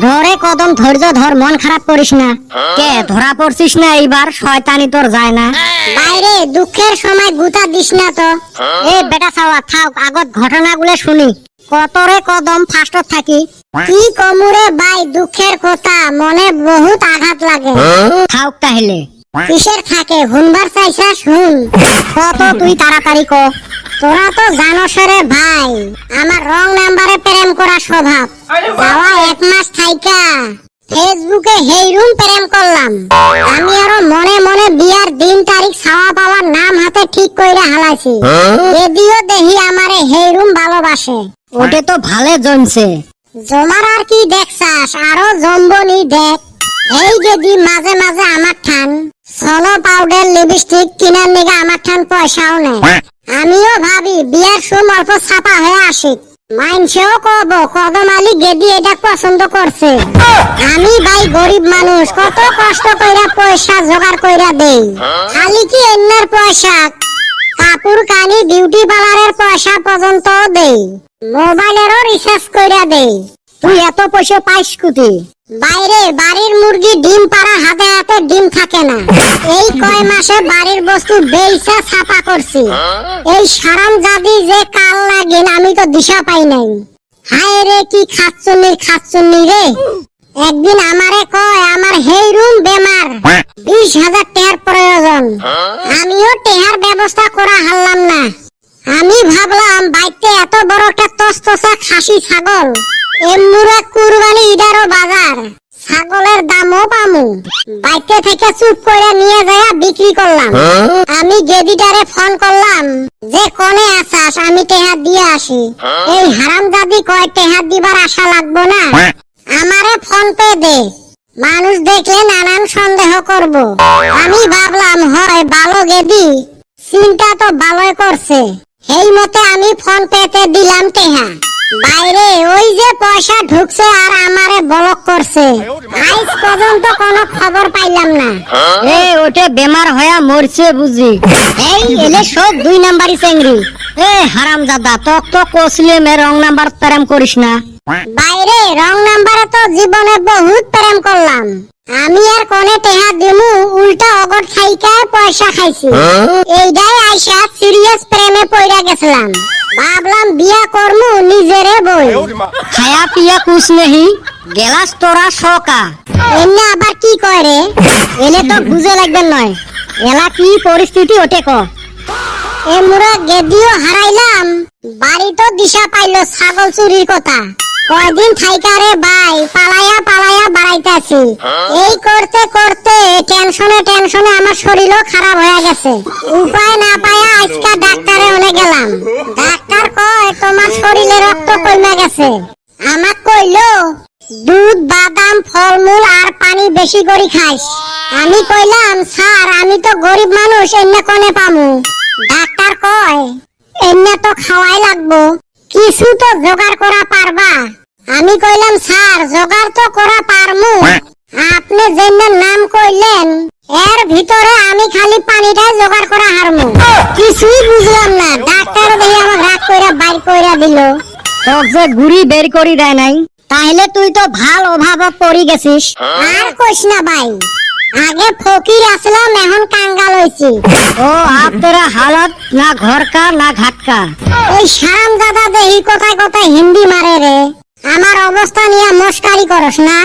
ধরে কদম, ধৈর্য ধর, মন খারাপ করিস না। কে ধরা পড়ছিস না এইবার? শয়তানি তোর যায় না। বাইরে দুঃখের সময় গুতা দিস না তো। এ বেটা ছাওয়া থাক, আগত ঘটনাগুলো শুনি। কতরে কদম ফাস্টত থাকি কি কমুরে বাই, দুঃখের কথা মনে বহুত আঘাত লাগে। থাক তাহলে কিসের থাকে হুনবার চাইছা শুন। কত তুই তাড়াতাড়ি ক। তোরা তো জানোস রে ভাই, আমার রং নাম্বারে প্রেম করা স্বভাব। যাওয়া 1 মাস থাইকা ফেসবুকে হেইরুম প্রেম করলাম। আমি আরো মনে মনে বিয়ার দিন তারিখ ছাওয়া পাওয়ার নাম হাতে ঠিক কইরা হালাইছি। যদিও দেখি আমারে হেইরুম ভালোবাসে। ওটা তো ভালো জমছে। জমার আর কি দেখছাস, আরো জম্বনি দেখ। এই যদি মাঝে মাঝে আমার ঠান সলো পাউডার লিপস্টিক কিনার নিগা আমার ঠান পয়সাও নেই। আমিও ভাবি বিয়ার সময় অল্প ছাপা হয়ে আসি, মাইনছেও কব কদম আলী গেদি এটা পছন্দ করছে। আমি ভাই গরিব মানুষ, কত কষ্ট কইরা পয়সা জোগাড় কইরা দেই। খালি কি অন্যের পয়সা, কাপড় কানি বিউটি পার্লারের পয়সা পর্যন্ত দেই, মোবাইলেরও রিচার্জ কইরা দেই। তুই এত পয়সা পাইস কুতি? বাইরে বাড়ির মুরগি ডিম পাড়া হাতে হাতে ডিম থাকে না। এই কয় মাসে বাড়ির বস্তু বেইসা ছাপা করছি। এই সারাম জাদি যে কাল লাগিন আমি তো দিশা পাই নাই। হায় রে কি খাচ্চুন্নি রে। একদিন আমারে কয় আমার হেইরুম বেমার, 20,000 টাকার প্রয়োজন। আমিও টেহার ব্যবস্থা করা হারলাম না। আমি ভাবলাম বাইতে এত বড় একটা তসতসা খাসি ছাগল, এমুরা কুরবানি ঈদেরও বাজার, ছাগলের দামও পামু। বাইতে থেকে চুপ করে নিয়ে যায় বিক্রি করলাম। আমি গেদিটারে ফোন করলাম যে কোনে আসাস, আমি টেহা দিয়ে আসি। এই হারামজাদি কয় টেহা দিবার আশা লাগবো না, আমারে ফোন পে দে। মানুষ দেখলে নানান সন্দেহ করব। আমি ভাবলাম হয় ভালো গেদি, চিন্তা তো ভালোই করছে। এই মতে আমি ফোন পেতে দিলাম টেহা। বাইরে ওই যে পয়সা ঢুকছে আর আমারে ব্লক করছে। আজ পর্যন্ত কোনো খবর পাইলাম না। ওটা বেমার হয়ে মরছে বুঝি। এই এলে সব 2 নাম্বারই চেংড়ি। হারামজাদা তোক তো কইছিলাম রং নাম্বার প্রেম করিস না। বাইরে রং নাম্বারে তো জীবনে বহুত প্রেম করলাম। আমি আর কোনে টেহা দিমু, উল্টা অগট খাইকায় পয়সা খাইছি। এইটাই আইসা সিরিয়াস প্রেমে পইরা গেছিলাম। ভাবলাম বিয়া করমু নিজেরে বই। খায়া পিয়া কুছ নেহি, গেলাস তোরা শকা। এমনি আবার কি কয় রে? এলে তো বুঝে লাগবে নয়, এলা কি পরিস্থিতি ওটে ক। এমুরা গেদিও হারাইলাম, বাড়ি তো দিশা পাইলো ছাগল চুরির কথা। কয়দিন থাইকা রে ভাই পালায়া বাড়াইতাছি। এই করতে করতে টেনশনে আমার শরীরও খারাপ হয়ে গেছে। উপায় না পায়া আজকে ডাক্তারে ওনে গেলাম। ডাক্তার কয় তোমার শরীরে রক্ত কমে গেছে। আমাক কইলো দুধ, বাদাম, ফলমূল আর পানি বেশি করে খাইস। আমি কইলাম স্যার আমি তো গরিব মানুষ, এনে কোনে পামু? ডাক্তার কয় এনে তো খাওয়াই লাগবো, কিছু তো জোগাড় করা পারবা? আমি কইলাম স্যার জোগাড় তো করা পারমু, আপনি যেন নাম কইলেন এর ভিতরে আমি খালি পানিটাই জোগাড় করা হারমু। কিছুই বুঝলাম না। ডাক্তার দেখি আমাকে রাগ কইরা বাইর কইরা দিল। তোক যে গুড়ি বের করি দেয় নাই, তাহলে তুই তো ভাল অভাবত পড়ি গেছিস। আর কইস না ভাই, আগে ফকির আসলাম এখন কাঙ্গাল হইছি। ও আপনারা হালত না ঘর কা না ঘাট কা। এই শামজাদা দেহি কোথায় কোথায় হিন্দি মারে রে। আমার অবস্থা নিয়ে মস্কারি করস না।